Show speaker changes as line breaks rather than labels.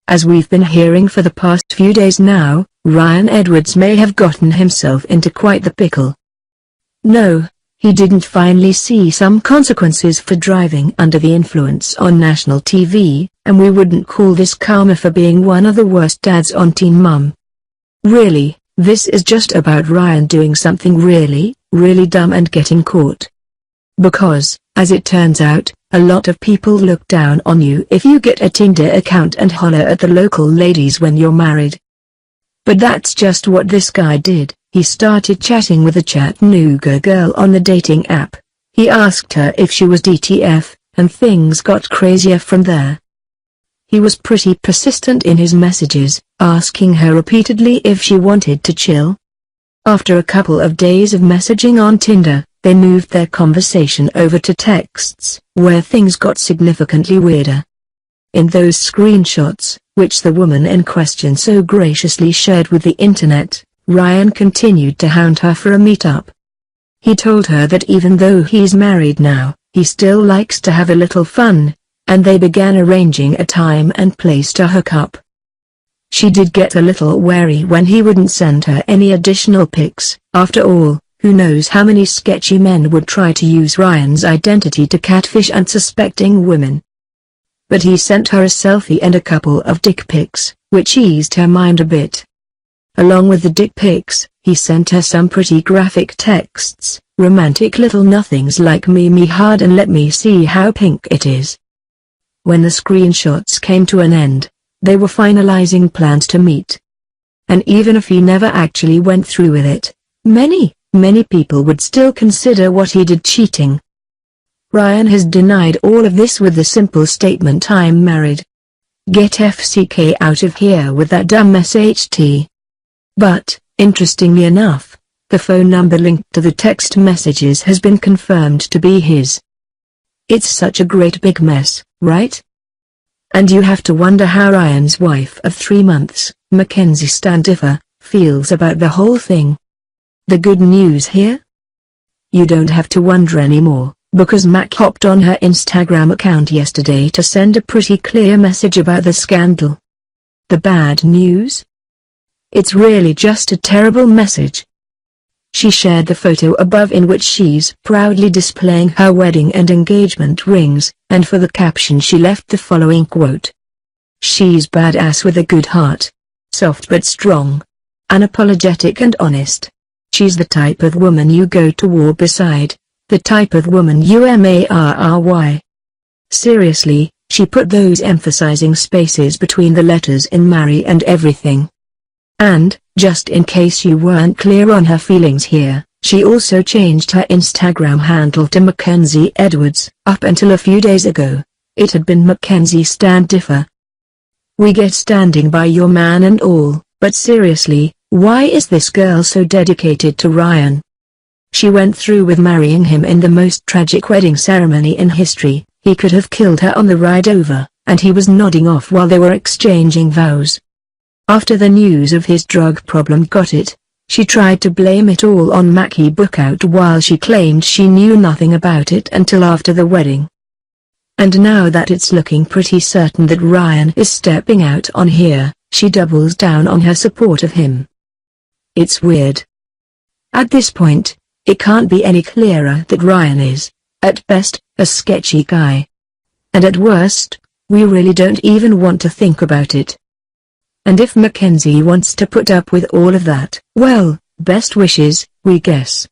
As we've been hearing for the past few days now, Ryan Edwards may have gotten himself into quite the pickle. No, he didn't finally see some consequences for driving under the influence on national TV, and we wouldn't call this karma for being one of the worst dads on Teen Mum. Really, this is just about Ryan doing something really, really dumb and getting caught. Because, as it turns out, a lot of people look down on you if you get a Tinder account and holler at the local ladies when you're married. But that's just what this guy did. He started chatting with a Chattanooga girl on the dating app. He asked her if she was DTF, and things got crazier from there. He was pretty persistent in his messages, asking her repeatedly if she wanted to chill. After a couple of days of messaging on Tinder, they moved their conversation over to texts, where things got significantly weirder. In those screenshots, which the woman in question so graciously shared with the internet, Ryan continued to hound her for a meetup. He told her that even though he's married now, he still likes to have a little fun, and they began arranging a time and place to hook up. She did get a little wary when he wouldn't send her any additional pics. After all, who knows how many sketchy men would try to use Ryan's identity to catfish unsuspecting women. But he sent her a selfie and a couple of dick pics, which eased her mind a bit. Along with the dick pics, he sent her some pretty graphic texts, romantic little nothings like me hard and let me see how pink it is. When the screenshots came to an end, they were finalizing plans to meet. And even if he never actually went through with it, many people would still consider what he did cheating. Ryan has denied all of this with the simple statement, "I'm married. Get FCK out of here with that dumb SHT." But, interestingly enough, the phone number linked to the text messages has been confirmed to be his. It's such a great big mess, right? And you have to wonder how Ryan's wife of 3 months, Mackenzie Standifer, feels about the whole thing. The good news here? You don't have to wonder anymore, because Mac hopped on her Instagram account yesterday to send a pretty clear message about the scandal. The bad news? It's really just a terrible message. She shared the photo above in which she's proudly displaying her wedding and engagement rings, and for the caption she left the following quote. "She's badass with a good heart. Soft but strong. Unapologetic and honest. She's the type of woman you go to war beside. The type of woman you marry." Seriously, she put those emphasizing spaces between the letters in marry and everything. And, just in case you weren't clear on her feelings here, she also changed her Instagram handle to Mackenzie Edwards. Up until a few days ago, it had been Mackenzie Standifer. We get standing by your man and all, but seriously, why is this girl so dedicated to Ryan? She went through with marrying him in the most tragic wedding ceremony in history. He could have killed her on the ride over, and he was nodding off while they were exchanging vows. After the news of his drug problem got it, she tried to blame it all on Mackie Bookout while she claimed she knew nothing about it until after the wedding. And now that it's looking pretty certain that Ryan is stepping out on here, she doubles down on her support of him. It's weird. At this point, it can't be any clearer that Ryan is, at best, a sketchy guy. And at worst, we really don't even want to think about it. And if Mackenzie wants to put up with all of that, well, best wishes, we guess.